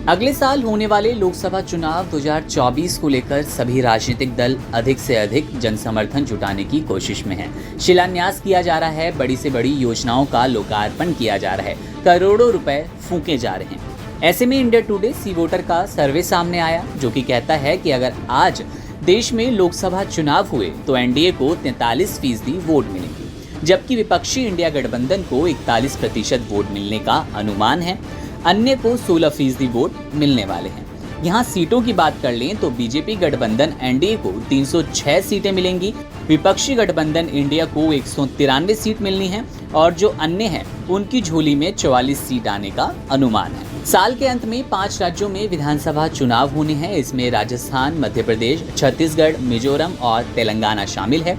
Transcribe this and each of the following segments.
अगले साल होने वाले लोकसभा चुनाव 2024 को लेकर सभी राजनीतिक दल अधिक से अधिक जनसमर्थन जुटाने की कोशिश में हैं। शिलान्यास किया जा रहा है, बड़ी से बड़ी योजनाओं का लोकार्पण किया जा रहा है, करोड़ों रुपए फूंके जा रहे हैं। ऐसे में इंडिया टुडे सी वोटर का सर्वे सामने आया, जो कि कहता है कि अगर आज देश में लोकसभा चुनाव हुए तो एनडीए को 43% वोट मिलेंगे, जबकि विपक्षी इंडिया गठबंधन को 41% वोट मिलने का अनुमान है। अन्य को 16% वोट मिलने वाले हैं। यहाँ सीटों की बात कर लें तो बीजेपी गठबंधन एनडीए को 306 सीटें मिलेंगी, विपक्षी गठबंधन इंडिया को 193 सीट मिलनी है और जो अन्य हैं उनकी झोली में 44 सीट आने का अनुमान है। साल के अंत में 5 राज्यों में विधानसभा चुनाव होने हैं। इसमें राजस्थान, मध्य प्रदेश, छत्तीसगढ़, मिजोरम और तेलंगाना शामिल है।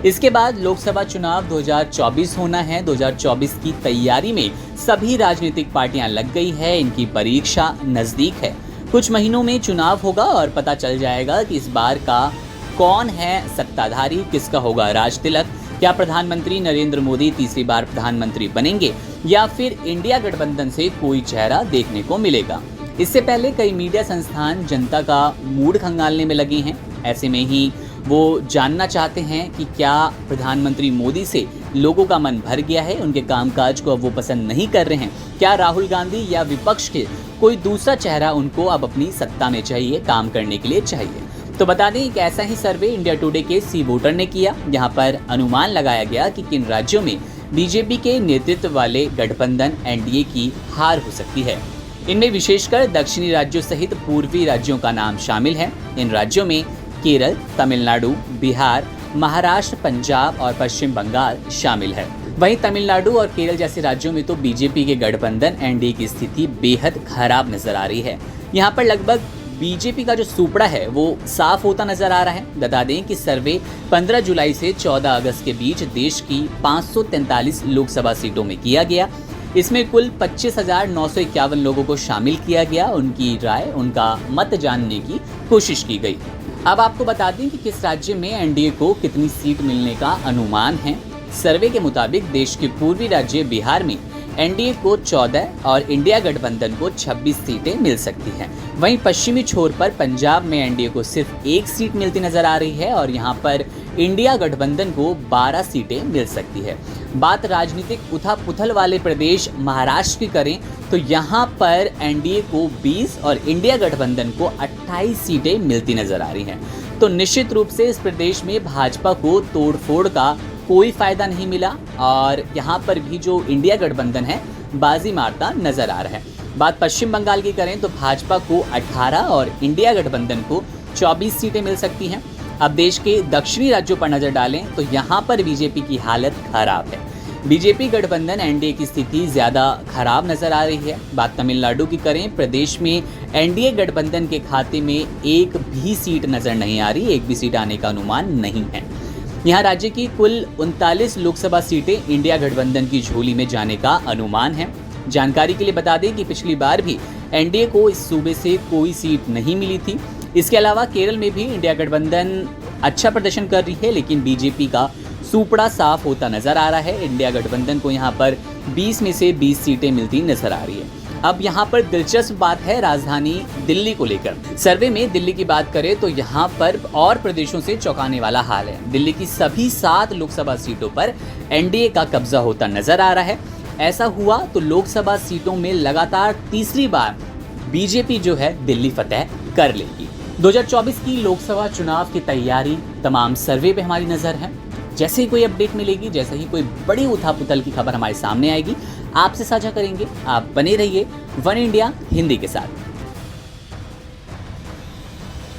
इसके बाद लोकसभा चुनाव 2024 होना है। 2024 की तैयारी में सभी राजनीतिक पार्टियां लग गई है। इनकी परीक्षा नजदीक है। कुछ महीनों में चुनाव होगा और पता चल जाएगा कि इस बार का कौन है सत्ताधारी, किसका होगा राज तिलक। क्या प्रधानमंत्री नरेंद्र मोदी तीसरी बार प्रधानमंत्री बनेंगे या फिर इंडिया गठबंधन से कोई चेहरा देखने को मिलेगा। इससे पहले कई मीडिया संस्थान जनता का मूड खंगालने में लगे हैं। ऐसे में ही वो जानना चाहते हैं कि क्या प्रधानमंत्री मोदी से लोगों का मन भर गया है, उनके कामकाज को अब वो पसंद नहीं कर रहे हैं। क्या राहुल गांधी या विपक्ष के कोई दूसरा चेहरा उनको अब अपनी सत्ता में चाहिए, काम करने के लिए चाहिए। तो बता दें एक ऐसा ही सर्वे इंडिया टुडे के सी वोटर ने किया, यहाँ पर अनुमान लगाया गया कि किन राज्यों में बीजेपी के नेतृत्व वाले गठबंधन एनडीए की हार हो सकती है। इनमें विशेषकर दक्षिणी राज्यों सहित पूर्वी राज्यों का नाम शामिल है। इन राज्यों में केरल, तमिलनाडु, बिहार, महाराष्ट्र, पंजाब और पश्चिम बंगाल शामिल है। वहीं तमिलनाडु और केरल जैसे राज्यों में तो बीजेपी के गठबंधन एनडीए की स्थिति बेहद खराब नजर आ रही है। यहाँ पर लगभग बीजेपी का जो सुपड़ा है वो साफ होता नजर आ रहा है। बता दें कि सर्वे 15 जुलाई से 14 अगस्त के बीच देश की 543 लोकसभा सीटों में किया गया। इसमें कुल 25,951 लोगों को शामिल किया गया। उनकी राय, उनका मत जानने की कोशिश की गई। अब आपको बता दें कि किस राज्य में एनडीए को कितनी सीट मिलने का अनुमान है। सर्वे के मुताबिक देश के पूर्वी राज्य बिहार में एनडीए को 14 और इंडिया गठबंधन को 26 सीटें मिल सकती हैं। वहीं पश्चिमी छोर पर पंजाब में एनडीए को सिर्फ 1 सीट मिलती नजर आ रही है और यहाँ पर इंडिया गठबंधन को 12 सीटें मिल सकती है। बात राजनीतिक उथल-पुथल वाले प्रदेश महाराष्ट्र की करें तो यहाँ पर एनडीए को 20 और इंडिया गठबंधन को 28 सीटें मिलती नजर आ रही हैं। तो निश्चित रूप से इस प्रदेश में भाजपा को तोड़फोड़ का कोई फायदा नहीं मिला और यहाँ पर भी जो इंडिया गठबंधन है बाजी मारता नजर आ रहा है। बात पश्चिम बंगाल की करें तो भाजपा को 18 और इंडिया गठबंधन को 24 सीटें मिल सकती हैं। अब देश के दक्षिणी राज्यों पर नजर डालें तो यहाँ पर बीजेपी की हालत खराब है। बीजेपी गठबंधन एनडीए की स्थिति ज़्यादा खराब नजर आ रही है। बात तमिलनाडु की करें, प्रदेश में एनडीए गठबंधन के खाते में एक भी सीट नजर नहीं आ रही, एक भी सीट आने का अनुमान नहीं है। यहाँ राज्य की कुल 39 लोकसभा सीटें इंडिया गठबंधन की झोली में जाने का अनुमान है। जानकारी के लिए बता दें कि पिछली बार भी एनडीए को इस सूबे से कोई सीट नहीं मिली थी। इसके अलावा केरल में भी इंडिया गठबंधन अच्छा प्रदर्शन कर रही है, लेकिन बीजेपी का सुपड़ा साफ होता नजर आ रहा है। इंडिया गठबंधन को यहाँ पर 20 में से 20 सीटें मिलती नजर आ रही है। अब यहाँ पर दिलचस्प बात है राजधानी दिल्ली को लेकर। सर्वे में दिल्ली की बात करें तो यहाँ पर और प्रदेशों से चौंकाने वाला हाल है। दिल्ली की सभी 7 लोकसभा सीटों पर एनडीए का कब्जा होता नजर आ रहा है। ऐसा हुआ तो लोकसभा सीटों में लगातार तीसरी बार बीजेपी जो है दिल्ली फतेह कर लेगी। 2024 की लोकसभा चुनाव की तैयारी तमाम सर्वे पे हमारी नजर है। जैसे ही कोई अपडेट मिलेगी, जैसे ही कोई बड़ी उथापुथल की खबर हमारे सामने आएगी, आपसे साझा करेंगे। आप बने रहिए वन इंडिया हिंदी के साथ।